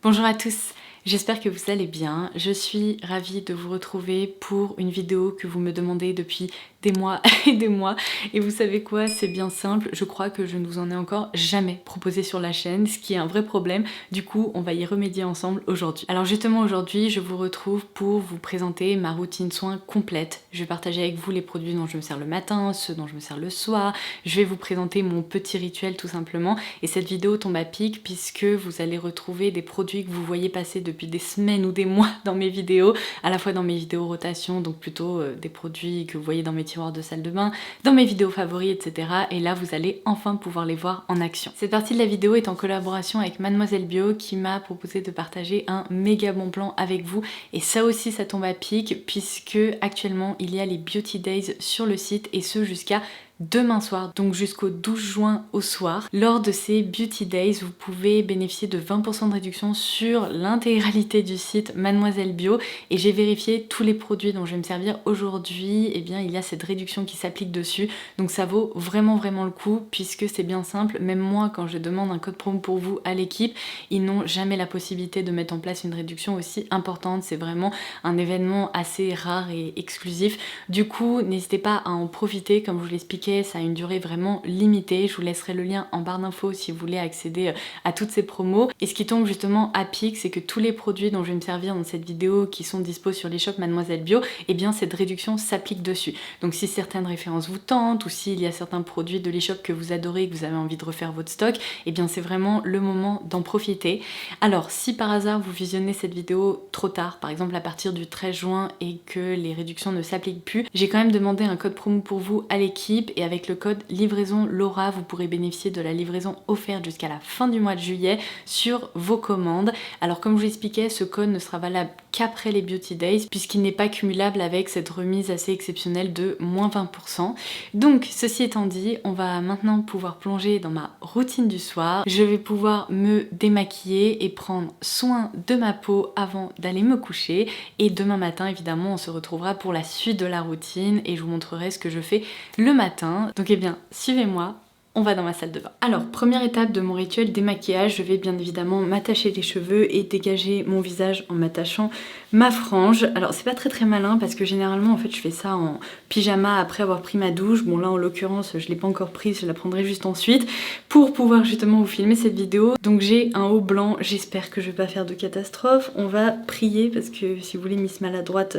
Bonjour à tous, j'espère que vous allez bien. Je suis ravie de vous retrouver pour une vidéo que vous me demandez depuis des mois et des mois. Et vous savez quoi, c'est bien simple, je crois que je ne vous en ai encore jamais proposé sur la chaîne, ce qui est un vrai problème. Du coup, on va y remédier ensemble aujourd'hui. Alors justement aujourd'hui, je vous retrouve pour vous présenter ma routine soins complète. Je vais partager avec vous les produits dont je me sers le matin, ceux dont je me sers le soir. Je vais vous présenter mon petit rituel tout simplement. Et cette vidéo tombe à pic puisque vous allez retrouver des produits que vous voyez passer depuis des semaines ou des mois dans mes vidéos, à la fois dans mes vidéos rotation, donc plutôt des produits que vous voyez dans mes tiroirs de salle de bain, dans mes vidéos favoris, etc. Et là, vous allez enfin pouvoir les voir en action. Cette partie de la vidéo est en collaboration avec Mademoiselle Bio qui m'a proposé de partager un méga bon plan avec vous. Et ça aussi, ça tombe à pic puisque actuellement, il y a les Beauty Days sur le site et ce jusqu'à demain soir, donc jusqu'au 12 juin au soir. Lors de ces Beauty Days, vous pouvez bénéficier de 20% de réduction sur l'intégralité du site Mademoiselle Bio et j'ai vérifié tous les produits dont je vais me servir aujourd'hui, et bien il y a cette réduction qui s'applique dessus, donc ça vaut vraiment le coup puisque c'est bien simple. Même moi, quand je demande un code promo pour vous à l'équipe, ils n'ont jamais la possibilité de mettre en place une réduction aussi importante. C'est vraiment un événement assez rare et exclusif. Du coup, n'hésitez pas à en profiter, comme je vous l'expliquais, ça a une durée vraiment limitée. Je vous laisserai le lien en barre d'infos si vous voulez accéder à toutes ces promos. Et ce qui tombe justement à pic, c'est que tous les produits dont je vais me servir dans cette vidéo qui sont dispo sur l'e-shop Mademoiselle Bio, et bien cette réduction s'applique dessus. Donc si certaines références vous tentent ou s'il y a certains produits de l'e-shop que vous adorez et que vous avez envie de refaire votre stock, et bien c'est vraiment le moment d'en profiter. Alors si par hasard vous visionnez cette vidéo trop tard, par exemple à partir du 13 juin et que les réductions ne s'appliquent plus, j'ai quand même demandé un code promo pour vous à l'équipe et avec le code livraison Laura, vous pourrez bénéficier de la livraison offerte jusqu'à la fin du mois de juillet sur vos commandes. Alors comme je vous l'expliquais, ce code ne sera valable qu'après les Beauty Days puisqu'il n'est pas cumulable avec cette remise assez exceptionnelle de moins 20%. Donc ceci étant dit, on va maintenant pouvoir plonger dans ma routine du soir. Je vais pouvoir me démaquiller et prendre soin de ma peau avant d'aller me coucher. Et demain matin, évidemment, on se retrouvera pour la suite de la routine et je vous montrerai ce que je fais le matin. Donc eh bien, suivez-moi, on va dans ma salle de bain. Alors, première étape de mon rituel démaquillage, je vais bien évidemment m'attacher les cheveux et dégager mon visage en m'attachant ma frange. Alors c'est pas très malin parce que généralement en fait je fais ça en pyjama après avoir pris ma douche. Bon là en l'occurrence je l'ai pas encore prise, je la prendrai juste ensuite pour pouvoir justement vous filmer cette vidéo. Donc j'ai un haut blanc, j'espère que je vais pas faire de catastrophe. On va prier parce que si vous voulez Miss Maladroite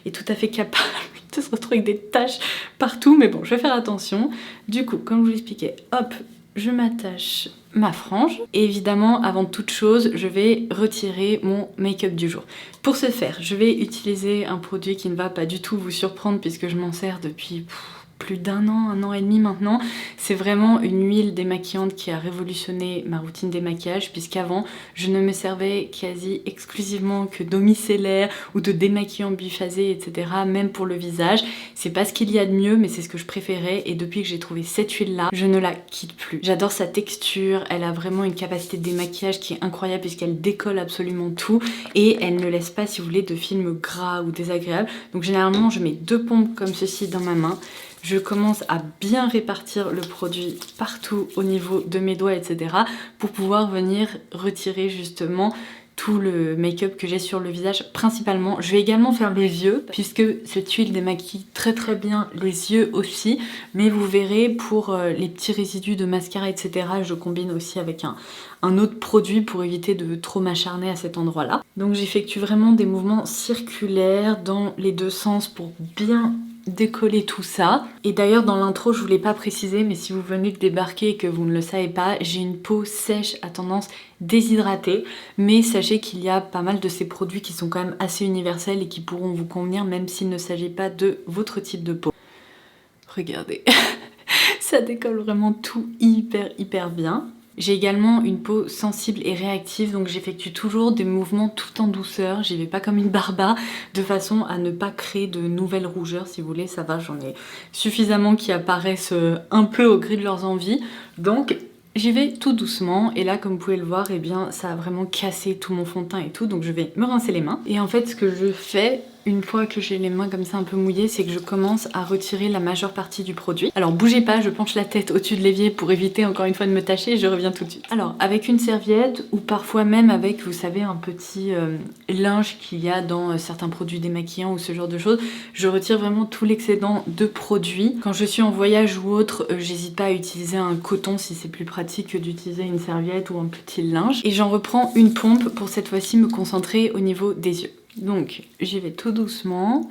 est tout à fait capable de se retrouver avec des taches partout, mais bon je vais faire attention. Du coup comme je vous l'expliquais, hop, je m'attache ma frange et évidemment avant toute chose je vais retirer mon make-up du jour. Pour ce faire je vais utiliser un produit qui ne va pas du tout vous surprendre puisque je m'en sers depuis plus d'un an et demi maintenant. C'est vraiment une huile démaquillante qui a révolutionné ma routine démaquillage puisqu'avant je ne me servais quasi exclusivement que d'eau micellaire ou de démaquillant biphasé, etc. Même pour le visage. C'est pas ce qu'il y a de mieux mais c'est ce que je préférais et depuis que j'ai trouvé cette huile là, je ne la quitte plus. J'adore sa texture, elle a vraiment une capacité de démaquillage qui est incroyable puisqu'elle décolle absolument tout et elle ne laisse pas, si vous voulez, de film gras ou désagréable. Donc généralement je mets 2 pompes comme ceci dans ma main. Je commence à bien répartir le produit partout au niveau de mes doigts, etc. pour pouvoir venir retirer justement tout le make-up que j'ai sur le visage principalement. Je vais également faire les yeux puisque cette huile démaquille très bien les yeux aussi. Mais vous verrez pour les petits résidus de mascara, etc. je combine aussi avec un autre produit pour éviter de trop m'acharner à cet endroit-là. Donc j'effectue vraiment des mouvements circulaires dans les deux sens pour bien décoller tout ça. Et d'ailleurs dans l'intro je vous l'ai pas précisé mais si vous venez de débarquer et que vous ne le savez pas, j'ai une peau sèche à tendance déshydratée, mais sachez qu'il y a pas mal de ces produits qui sont quand même assez universels et qui pourront vous convenir même s'il ne s'agit pas de votre type de peau. Regardez, ça décolle vraiment tout hyper bien. J'ai également une peau sensible et réactive donc j'effectue toujours des mouvements tout en douceur, j'y vais pas comme une barba de façon à ne pas créer de nouvelles rougeurs. Si vous voulez, ça va, j'en ai suffisamment qui apparaissent un peu au gré de leurs envies, donc j'y vais tout doucement. Et là comme vous pouvez le voir, eh bien ça a vraiment cassé tout mon fond de teint et tout, donc je vais me rincer les mains. Et en fait ce que je fais une fois que j'ai les mains comme ça un peu mouillées, c'est que je commence à retirer la majeure partie du produit. Alors bougez pas, je penche la tête au-dessus de l'évier pour éviter encore une fois de me tâcher et je reviens tout de suite. Alors avec une serviette ou parfois même avec, vous savez, un petit linge qu'il y a dans certains produits démaquillants ou ce genre de choses, je retire vraiment tout l'excédent de produits. Quand je suis en voyage ou autre, j'hésite pas à utiliser un coton si c'est plus pratique que d'utiliser une serviette ou un petit linge. Et j'en reprends une pompe pour cette fois-ci me concentrer au niveau des yeux. Donc j'y vais tout doucement,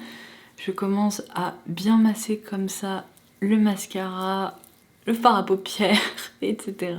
je commence à bien masser comme ça le mascara, le fard à paupières, etc.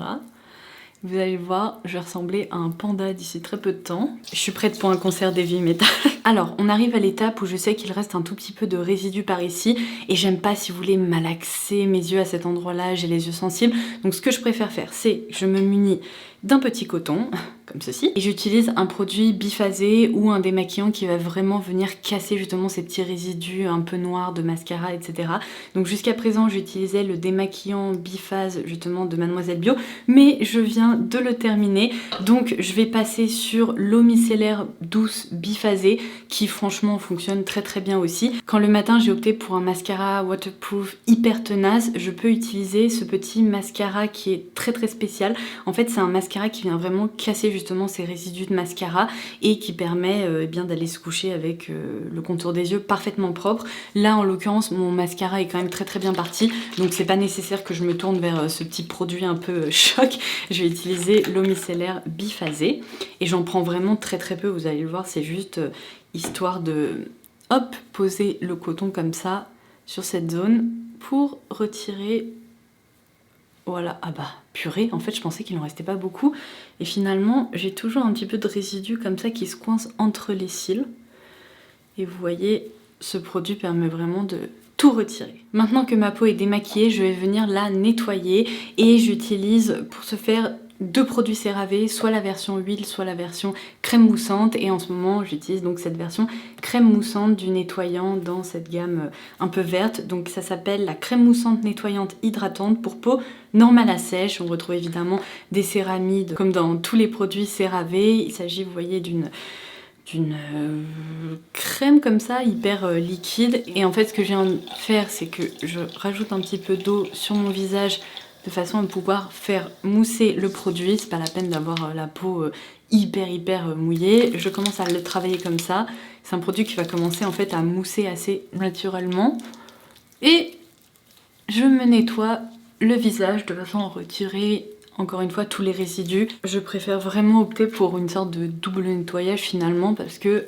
Vous allez voir, je vais ressembler à un panda d'ici très peu de temps. Je suis prête pour un concert d'heavy metal. Alors, on arrive à l'étape où je sais qu'il reste un tout petit peu de résidus par ici et j'aime pas, si vous voulez, malaxer mes yeux à cet endroit-là, j'ai les yeux sensibles. Donc ce que je préfère faire, c'est je me munis d'un petit coton, comme ceci, et j'utilise un produit biphasé ou un démaquillant qui va vraiment venir casser justement ces petits résidus un peu noirs de mascara, etc. Donc jusqu'à présent, j'utilisais le démaquillant biphase justement de Mademoiselle Bio, mais je viens de le terminer, donc je vais passer sur l'eau micellaire douce biphasée qui franchement fonctionne très très bien aussi. Quand le matin j'ai opté pour un mascara waterproof hyper tenace, je peux utiliser ce petit mascara qui est très très spécial. En fait c'est un mascara qui vient vraiment casser justement ces résidus de mascara et qui permet bien d'aller se coucher avec le contour des yeux parfaitement propre. Là en l'occurrence mon mascara est quand même très très bien parti, donc c'est pas nécessaire que je me tourne vers ce petit produit un peu choc. Je vais utiliser l'eau micellaire biphasée et j'en prends vraiment très très peu, vous allez le voir, c'est juste histoire de hop poser le coton comme ça sur cette zone pour retirer. Voilà, ah bah purée, en fait je pensais qu'il en restait pas beaucoup et finalement j'ai toujours un petit peu de résidus comme ça qui se coincent entre les cils et vous voyez, ce produit permet vraiment de tout retirer. Maintenant que ma peau est démaquillée, je vais venir la nettoyer et j'utilise pour ce faire deux produits CeraVe, soit la version huile, soit la version crème moussante. Et en ce moment, j'utilise donc cette version crème moussante du nettoyant dans cette gamme un peu verte. Donc ça s'appelle la crème moussante nettoyante hydratante pour peau normale à sèche. On retrouve évidemment des céramides comme dans tous les produits CeraVe. Il s'agit, vous voyez, d'une crème comme ça hyper liquide et en fait ce que je viens de faire c'est que je rajoute un petit peu d'eau sur mon visage de façon à pouvoir faire mousser le produit. C'est pas la peine d'avoir la peau hyper mouillée. Je commence à le travailler comme ça. C'est un produit qui va commencer en fait à mousser assez naturellement et je me nettoie le visage de façon à retirer encore une fois tous les résidus. Je préfère vraiment opter pour une sorte de double nettoyage finalement parce que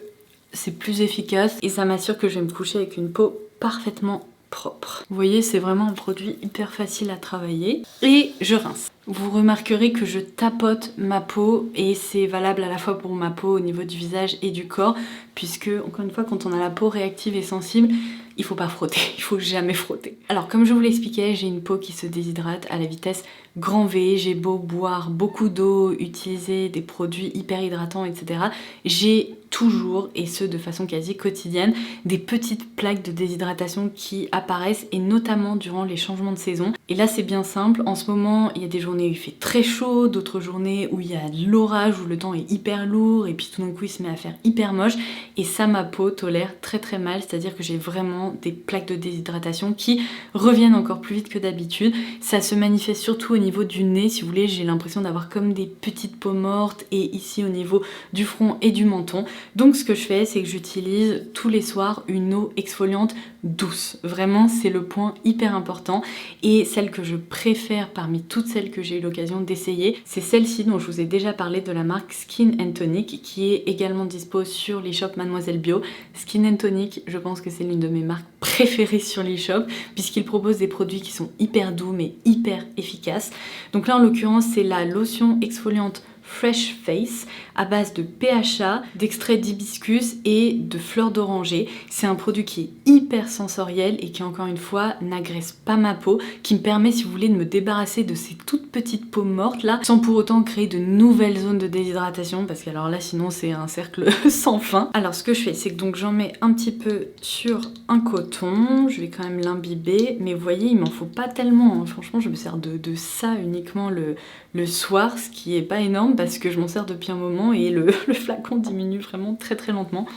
c'est plus efficace et ça m'assure que je vais me coucher avec une peau parfaitement propre. Vous voyez, c'est vraiment un produit hyper facile à travailler et je rince. Vous remarquerez que je tapote ma peau et c'est valable à la fois pour ma peau au niveau du visage et du corps puisque, encore une fois, quand on a la peau réactive et sensible, il faut pas frotter, il faut jamais frotter. Alors comme je vous l'expliquais, j'ai une peau qui se déshydrate à la vitesse grand V, j'ai beau boire beaucoup d'eau, utiliser des produits hyper hydratants, etc. J'ai toujours, et ce de façon quasi quotidienne, des petites plaques de déshydratation qui apparaissent et notamment durant les changements de saison. Et là c'est bien simple, en ce moment il y a des journées où il fait très chaud, d'autres journées où il y a de l'orage, où le temps est hyper lourd et puis tout d'un coup il se met à faire hyper moche et ça ma peau tolère très très mal, c'est-à-dire que j'ai vraiment des plaques de déshydratation qui reviennent encore plus vite que d'habitude. Ça se manifeste surtout au niveau du nez, si vous voulez, j'ai l'impression d'avoir comme des petites peaux mortes et ici au niveau du front et du menton. Donc ce que je fais, c'est que j'utilise tous les soirs une eau exfoliante douce. Vraiment, c'est le point hyper important et celle que je préfère parmi toutes celles que j'ai eu l'occasion d'essayer, c'est celle-ci dont je vous ai déjà parlé de la marque Skin & Tonic qui est également dispo sur l'e-shop Mademoiselle Bio. Skin & Tonic, je pense que c'est l'une de mes marques préférées sur l'e-shop puisqu'il propose des produits qui sont hyper doux mais hyper efficaces. Donc là en l'occurrence c'est la lotion exfoliante Fresh Face à base de PHA, d'extrait d'hibiscus et de fleurs d'oranger. C'est un produit qui est hyper sensoriel et qui encore une fois n'agresse pas ma peau, qui me permet si vous voulez de me débarrasser de ces toutes petites peaux mortes là sans pour autant créer de nouvelles zones de déshydratation parce que alors là sinon c'est un cercle sans fin. Alors ce que je fais c'est que donc j'en mets un petit peu sur un coton, je vais quand même l'imbiber mais vous voyez il m'en faut pas tellement hein. Franchement je me sers de ça uniquement le soir, ce qui est pas énorme parce que je m'en sers depuis un moment et le flacon diminue vraiment très très lentement.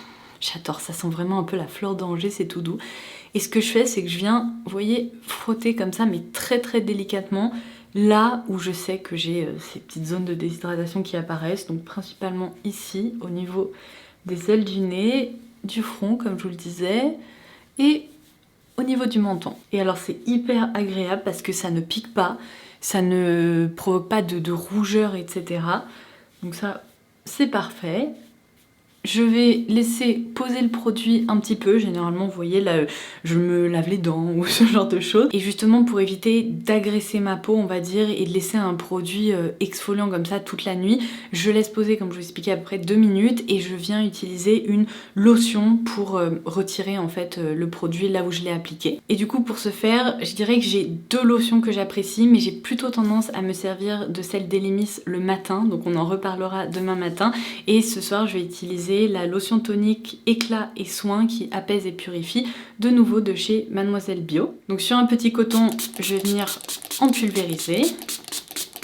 J'adore, ça sent vraiment un peu la fleur d'Angers, c'est tout doux. Et ce que je fais, c'est que je viens, vous voyez, frotter comme ça, mais très très délicatement, là où je sais que j'ai ces petites zones de déshydratation qui apparaissent, donc principalement ici, au niveau des ailes du nez, du front, comme je vous le disais, et au niveau du menton. Et alors c'est hyper agréable parce que ça ne pique pas, ça ne provoque pas de rougeur, etc. Donc ça, c'est parfait. Je vais laisser poser le produit un petit peu, généralement vous voyez là je me lave les dents ou ce genre de choses. Et justement pour éviter d'agresser ma peau on va dire et de laisser un produit exfoliant comme ça toute la nuit, je laisse poser comme je vous expliquais à peu près 2 minutes et je viens utiliser une lotion pour retirer en fait le produit là où je l'ai appliqué. Et du coup pour ce faire je dirais que j'ai 2 lotions que j'apprécie mais j'ai plutôt tendance à me servir de celle d'Elemis le matin, donc on en reparlera demain matin. Et ce soir je vais utiliser la lotion tonique éclat et soin qui apaise et purifie, de nouveau de chez Mademoiselle Bio. Donc sur un petit coton, je vais venir en pulvériser.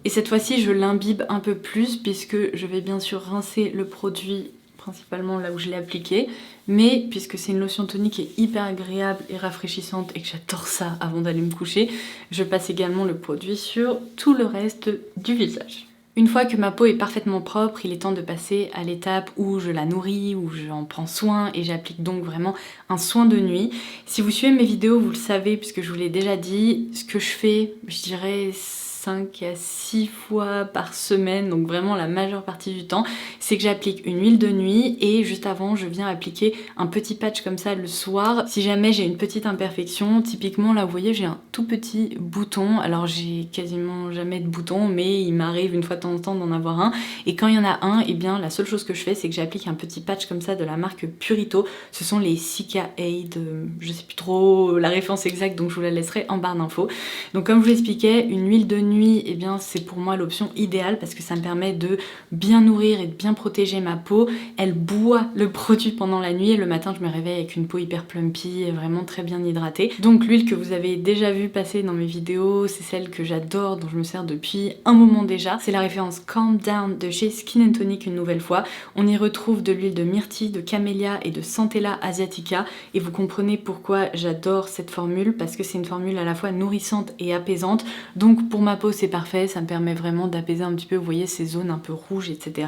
Et cette fois-ci, je l'imbibe un peu plus puisque je vais bien sûr rincer le produit principalement là où je l'ai appliqué. Mais puisque c'est une lotion tonique qui est hyper agréable et rafraîchissante et que j'adore ça avant d'aller me coucher, je passe également le produit sur tout le reste du visage. Une fois que ma peau est parfaitement propre, il est temps de passer à l'étape où je la nourris, où j'en prends soin et j'applique donc vraiment un soin de nuit. Si vous suivez mes vidéos, vous le savez puisque je vous l'ai déjà dit, ce que je fais, je dirais 5 à 6 fois par semaine, donc vraiment la majeure partie du temps, c'est que j'applique une huile de nuit et juste avant je viens appliquer un petit patch comme ça le soir. Si jamais j'ai une petite imperfection, typiquement là vous voyez j'ai un tout petit bouton, alors j'ai quasiment jamais de bouton mais il m'arrive une fois de temps en temps d'en avoir un et quand il y en a un, et bien la seule chose que je fais c'est que j'applique un petit patch comme ça de la marque Purito, ce sont les Cica Aid, je sais plus trop la référence exacte donc je vous la laisserai en barre d'infos. Donc comme je vous l'expliquais, une huile de nuit, eh bien c'est pour moi l'option idéale parce que ça me permet de bien nourrir et de bien protéger ma peau. Elle boit le produit pendant la nuit et le matin je me réveille avec une peau hyper plumpy et vraiment très bien hydratée. Donc l'huile que vous avez déjà vu passer dans mes vidéos, c'est celle que j'adore, dont je me sers depuis un moment déjà. C'est la référence Calm Down de chez Skin & Tonic une nouvelle fois. On y retrouve de l'huile de myrtille, de camélia et de Centella asiatica et vous comprenez pourquoi j'adore cette formule parce que c'est une formule à la fois nourrissante et apaisante. Donc pour ma peau c'est parfait, ça me permet vraiment d'apaiser un petit peu, vous voyez, ces zones un peu rouges, etc.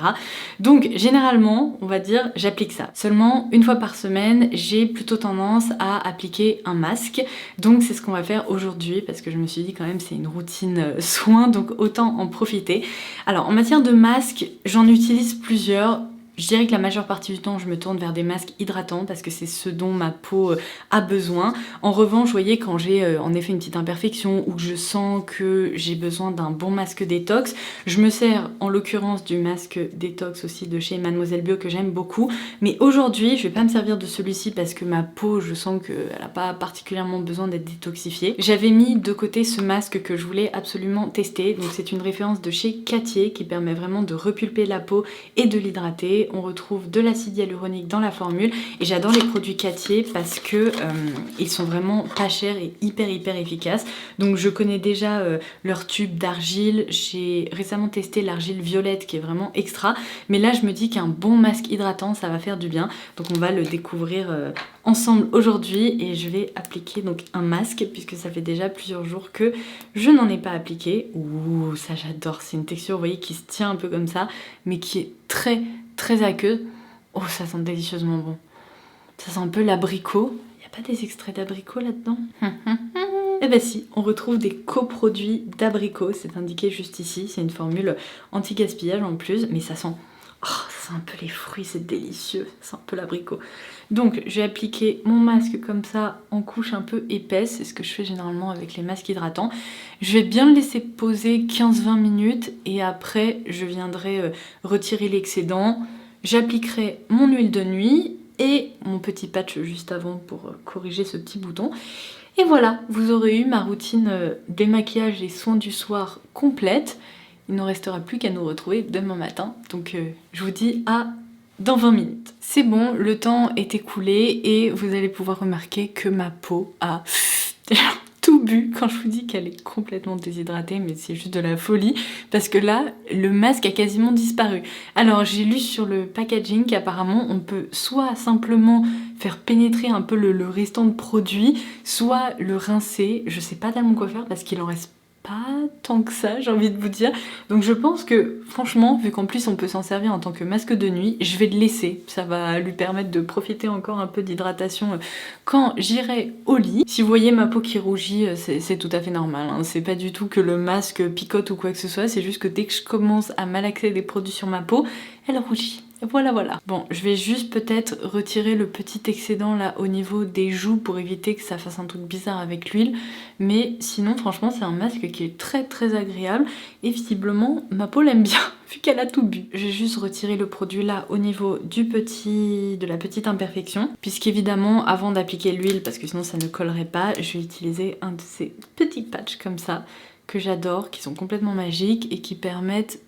Donc généralement, on va dire, j'applique ça. Seulement, une fois par semaine, j'ai plutôt tendance à appliquer un masque. Donc c'est ce qu'on va faire aujourd'hui, parce que je me suis dit quand même c'est une routine soin, donc autant en profiter. Alors en matière de masque, j'en utilise plusieurs. Je dirais que la majeure partie du temps, je me tourne vers des masques hydratants parce que c'est ce dont ma peau a besoin. En revanche, vous voyez, quand j'ai en effet une petite imperfection ou que je sens que j'ai besoin d'un bon masque détox, je me sers en l'occurrence du masque détox aussi de chez Mademoiselle Bio que j'aime beaucoup. Mais aujourd'hui, je vais pas me servir de celui-ci parce que ma peau, je sens qu'elle n'a pas particulièrement besoin d'être détoxifiée. J'avais mis de côté ce masque que je voulais absolument tester. Donc c'est une référence de chez Cattier qui permet vraiment de repulper la peau et de l'hydrater. On retrouve de l'acide hyaluronique dans la formule et j'adore les produits Cattier parce que ils sont vraiment pas chers et hyper efficaces. Donc je connais déjà leur tube d'argile, j'ai récemment testé l'argile violette qui est vraiment extra, mais là je me dis qu'un bon masque hydratant ça va faire du bien, donc on va le découvrir ensemble aujourd'hui et je vais appliquer donc un masque puisque ça fait déjà plusieurs jours que je n'en ai pas appliqué. Ouh, ça j'adore, c'est une texture vous voyez qui se tient un peu comme ça mais qui est très aqueuse. Oh ça sent délicieusement bon, ça sent un peu l'abricot. Il n'y a pas des extraits d'abricot là-dedans? Eh ben si, on retrouve des coproduits d'abricot, c'est indiqué juste ici, c'est une formule anti-gaspillage en plus, mais ça sent... Oh, ça sent un peu les fruits, c'est délicieux, ça sent un peu l'abricot. Donc je vais appliquer mon masque comme ça en couche un peu épaisse, c'est ce que je fais généralement avec les masques hydratants. Je vais bien le laisser poser 15-20 minutes et après je viendrai retirer l'excédent. J'appliquerai mon huile de nuit et mon petit patch juste avant pour corriger ce petit bouton. Et voilà, vous aurez eu ma routine démaquillage et soins du soir complète. Il ne restera plus qu'à nous retrouver demain matin. Donc je vous dis à dans 20 minutes. C'est bon, le temps est écoulé et vous allez pouvoir remarquer que ma peau a tout bu quand je vous dis qu'elle est complètement déshydratée, mais c'est juste de la folie parce que là le masque a quasiment disparu. Alors j'ai lu sur le packaging qu'apparemment on peut soit simplement faire pénétrer un peu le restant de produit, soit le rincer. Je sais pas tellement quoi faire parce qu'il en reste pas tant que ça, j'ai envie de vous dire. Donc je pense que franchement, vu qu'en plus on peut s'en servir en tant que masque de nuit, je vais le laisser. Ça va lui permettre de profiter encore un peu d'hydratation quand j'irai au lit. Si vous voyez ma peau qui rougit, c'est tout à fait normal, hein. C'est pas du tout que le masque picote ou quoi que ce soit, c'est juste que dès que je commence à malaxer des produits sur ma peau, elle rougit. Voilà, voilà. Bon, je vais juste peut-être retirer le petit excédent là au niveau des joues pour éviter que ça fasse un truc bizarre avec l'huile. Mais sinon, franchement, c'est un masque qui est très très agréable. Et visiblement, ma peau l'aime bien, vu qu'elle a tout bu. Je vais juste retirer le produit là au niveau de la petite imperfection. Puisqu'évidemment, avant d'appliquer l'huile, parce que sinon ça ne collerait pas, je vais utiliser un de ces petits patchs comme ça, que j'adore, qui sont complètement magiques et qui permettent,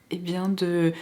eh bien, de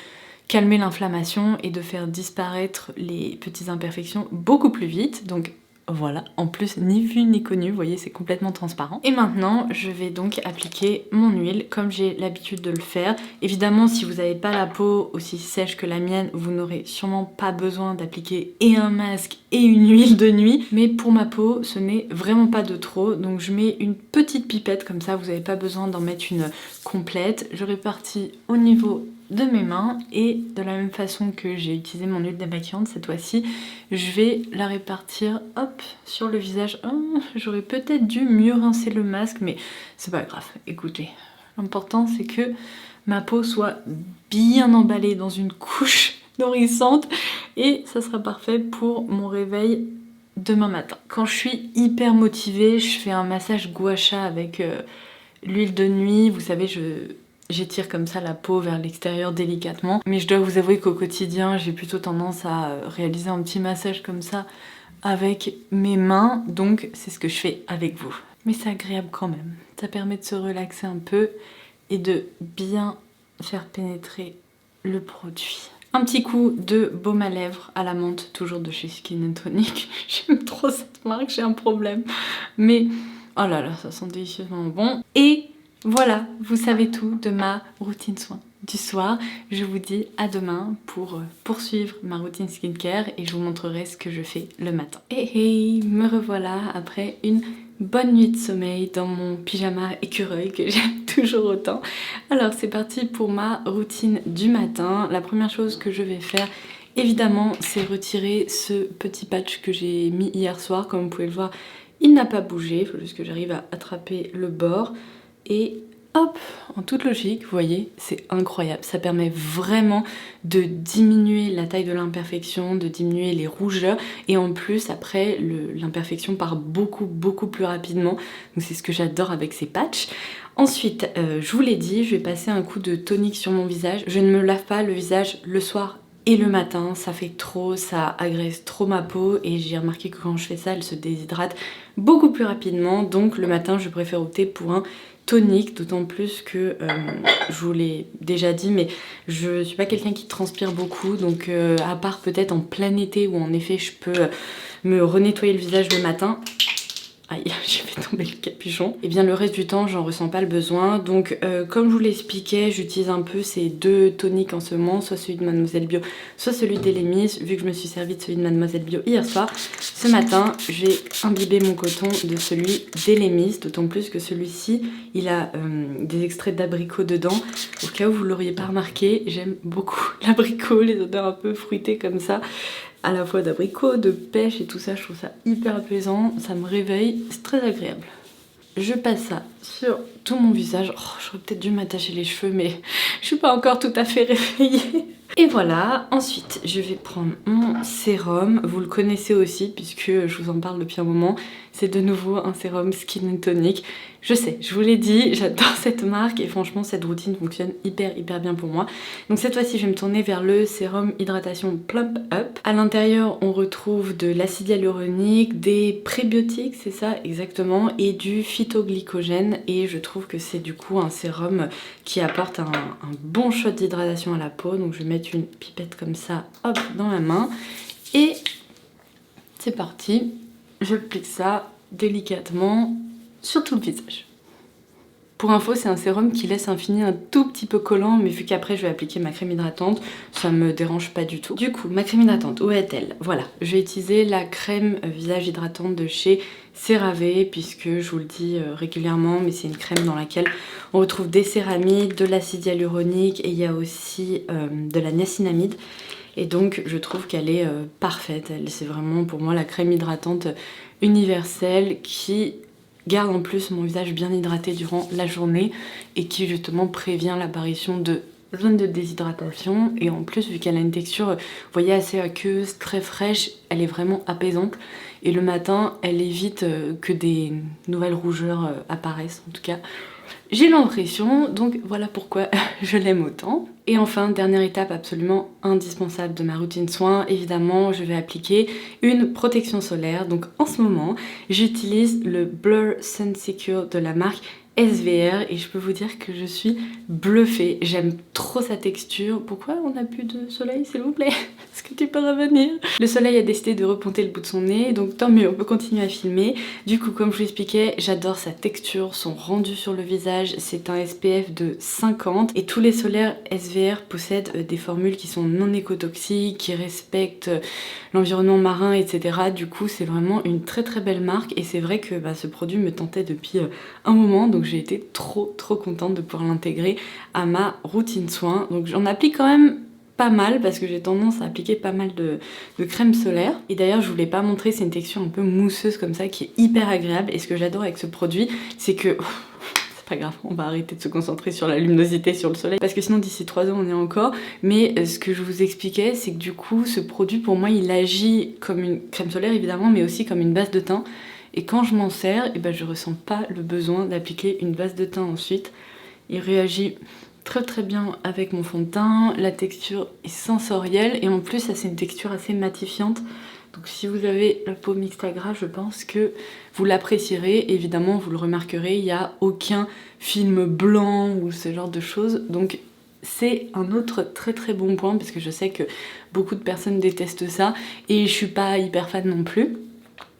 calmer l'inflammation et de faire disparaître les petites imperfections beaucoup plus vite. Donc voilà, en plus ni vu ni connu, vous voyez, c'est complètement transparent. Et maintenant je vais donc appliquer mon huile comme j'ai l'habitude de le faire. Évidemment, si vous n'avez pas la peau aussi sèche que la mienne, vous n'aurez sûrement pas besoin d'appliquer et un masque et une huile de nuit, mais pour ma peau ce n'est vraiment pas de trop, donc je mets une petite pipette comme ça, vous n'avez pas besoin d'en mettre une complète. Je répartis au niveau de mes mains et de la même façon que j'ai utilisé mon huile démaquillante cette fois-ci, je vais la répartir hop sur le visage. Oh, j'aurais peut-être dû mieux rincer le masque, mais c'est pas grave. Écoutez, l'important c'est que ma peau soit bien emballée dans une couche nourrissante et ça sera parfait pour mon réveil demain matin. Quand je suis hyper motivée, je fais un massage gua sha avec l'huile de nuit. Vous savez, j'étire comme ça la peau vers l'extérieur délicatement. Mais je dois vous avouer qu'au quotidien, j'ai plutôt tendance à réaliser un petit massage comme ça avec mes mains. Donc c'est ce que je fais avec vous. Mais c'est agréable quand même. Ça permet de se relaxer un peu et de bien faire pénétrer le produit. Un petit coup de baume à lèvres à la menthe, toujours de chez Skin Tonic. J'aime trop cette marque, j'ai un problème. Mais oh là là, ça sent délicieusement bon. Et voilà, vous savez tout de ma routine soin du soir. Je vous dis à demain pour poursuivre ma routine skincare et je vous montrerai ce que je fais le matin. Et me revoilà après une bonne nuit de sommeil dans mon pyjama écureuil que j'aime toujours autant. Alors c'est parti pour ma routine du matin. La première chose que je vais faire, évidemment, c'est retirer ce petit patch que j'ai mis hier soir. Comme vous pouvez le voir, il n'a pas bougé, il faut juste que j'arrive à attraper le bord. Et hop, en toute logique, vous voyez, c'est incroyable. Ça permet vraiment de diminuer la taille de l'imperfection, de diminuer les rougeurs. Et en plus, après, l'imperfection part beaucoup plus rapidement. Donc c'est ce que j'adore avec ces patchs. Ensuite, je vous l'ai dit, je vais passer un coup de tonique sur mon visage. Je ne me lave pas le visage le soir et le matin, ça fait trop, ça agresse trop ma peau et j'ai remarqué que quand je fais ça, elle se déshydrate beaucoup plus rapidement. Donc le matin, je préfère opter pour un tonique, d'autant plus que, je vous l'ai déjà dit, mais je suis pas quelqu'un qui transpire beaucoup, donc à part peut-être en plein été où en effet je peux me renettoyer le visage le matin. Aïe, j'ai fait tomber le capuchon. Et bien le reste du temps, j'en ressens pas le besoin. Donc comme je vous l'expliquais, j'utilise un peu ces deux toniques en ce moment, soit celui de Mademoiselle Bio, soit celui d'Elemis. Vu que je me suis servi de celui de Mademoiselle Bio hier soir, ce matin, j'ai imbibé mon coton de celui d'Elemis, d'autant plus que celui-ci, il a des extraits d'abricot dedans. Au cas où vous l'auriez pas remarqué, j'aime beaucoup l'abricot, les odeurs un peu fruitées comme ça. À la fois d'abricot, de pêche et tout ça, je trouve ça hyper apaisant, ça me réveille, c'est très agréable. Je passe ça sur tout mon visage. Oh, j'aurais peut-être dû m'attacher les cheveux, mais je suis pas encore tout à fait réveillée. Et voilà, ensuite je vais prendre mon sérum, vous le connaissez aussi puisque je vous en parle depuis un moment, c'est de nouveau un sérum Skin Tonic. Je sais, je vous l'ai dit, j'adore cette marque et franchement cette routine fonctionne hyper bien pour moi. Donc cette fois-ci je vais me tourner vers le sérum hydratation Plump Up. À l'intérieur on retrouve de l'acide hyaluronique, des prébiotiques, c'est ça exactement, et du phytoglycogène et je trouve que c'est du coup un sérum qui apporte un bon shot d'hydratation à la peau. Donc je vais mettre une pipette comme ça, hop, dans la main et c'est parti. Je plique ça délicatement sur tout le visage. Pour info, c'est un sérum qui laisse un fini un tout petit peu collant, mais vu qu'après je vais appliquer ma crème hydratante, ça me dérange pas du tout. Du coup, ma crème hydratante, où est-elle? Voilà, je vais utiliser la crème visage hydratante de chez CeraVe, puisque je vous le dis régulièrement, mais c'est une crème dans laquelle on retrouve des céramides, de l'acide hyaluronique et il y a aussi de la niacinamide. Et donc je trouve qu'elle est parfaite, c'est vraiment pour moi la crème hydratante universelle qui garde en plus mon visage bien hydraté durant la journée et qui justement prévient l'apparition de zones de déshydratation. Et en plus, vu qu'elle a une texture, vous voyez, assez aqueuse, très fraîche, elle est vraiment apaisante. Et le matin, elle évite que des nouvelles rougeurs apparaissent, en tout cas. J'ai l'impression, donc voilà pourquoi je l'aime autant. Et enfin, dernière étape absolument indispensable de ma routine soin, évidemment, je vais appliquer une protection solaire. Donc en ce moment, j'utilise le Blur Sun Secure de la marque SVR et je peux vous dire que je suis bluffée. J'aime trop sa texture. Pourquoi on n'a plus de soleil, s'il vous plaît? Est-ce que tu peux revenir? Le soleil a décidé de reponter le bout de son nez, donc tant mieux, on peut continuer à filmer. Du coup, comme je vous l'expliquais, j'adore sa texture, son rendu sur le visage. C'est un SPF de 50 et tous les solaires SVR possèdent des formules qui sont non écotoxiques, qui respectent l'environnement marin, etc. Du coup, c'est vraiment une très très belle marque et c'est vrai que ce produit me tentait depuis un moment, donc j'ai été trop contente de pouvoir l'intégrer à ma routine soin. Donc j'en applique quand même pas mal parce que j'ai tendance à appliquer pas mal de crème solaire. Et d'ailleurs, je vous l'ai pas montré, c'est une texture un peu mousseuse comme ça qui est hyper agréable. Et ce que j'adore avec ce produit, c'est que... c'est pas grave, on va arrêter de se concentrer sur la luminosité, sur le soleil, parce que sinon d'ici 3 ans on est encore. Mais ce que je vous expliquais, c'est que du coup, ce produit pour moi, il agit comme une crème solaire évidemment, mais aussi comme une base de teint. Et quand je m'en sers, je ressens pas le besoin d'appliquer une base de teint ensuite. Il réagit très bien avec mon fond de teint, la texture est sensorielle et en plus ça c'est une texture assez matifiante. Donc si vous avez la peau mixte à gras, je pense que vous l'apprécierez. Évidemment, vous le remarquerez, il n'y a aucun film blanc ou ce genre de choses. Donc c'est un autre très bon point parce que je sais que beaucoup de personnes détestent ça et je suis pas hyper fan non plus.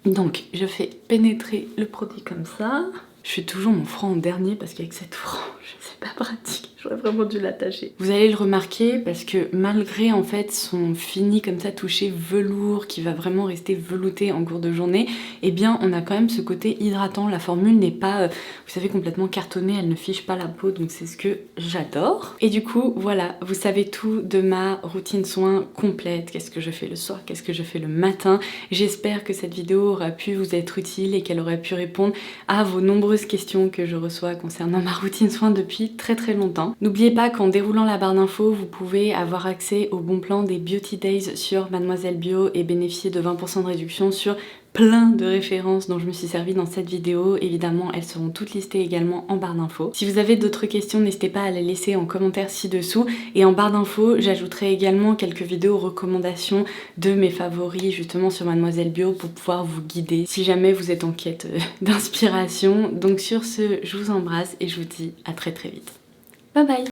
Donc je fais pénétrer le produit comme ça. Je fais toujours mon front en dernier parce qu'avec cette frange, c'est pas pratique. J'aurais vraiment dû l'attacher. Vous allez le remarquer parce que malgré en fait son fini comme ça touché velours qui va vraiment rester velouté en cours de journée, eh bien on a quand même ce côté hydratant. La formule n'est pas, vous savez, complètement cartonnée, elle ne fiche pas la peau, donc c'est ce que j'adore. Et du coup, voilà, vous savez tout de ma routine soin complète. Qu'est-ce que je fais le soir, qu'est-ce que je fais le matin. J'espère que cette vidéo aura pu vous être utile et qu'elle aurait pu répondre à vos nombreuses questions que je reçois concernant ma routine soin depuis très longtemps. N'oubliez pas qu'en déroulant la barre d'infos, vous pouvez avoir accès au bon plan des Beauty Days sur Mademoiselle Bio et bénéficier de 20% de réduction sur plein de références dont je me suis servie dans cette vidéo. Évidemment, elles seront toutes listées également en barre d'infos. Si vous avez d'autres questions, n'hésitez pas à les laisser en commentaire ci-dessous. Et en barre d'infos, j'ajouterai également quelques vidéos recommandations de mes favoris justement sur Mademoiselle Bio pour pouvoir vous guider si jamais vous êtes en quête d'inspiration. Donc sur ce, je vous embrasse et je vous dis à très vite. Bye bye!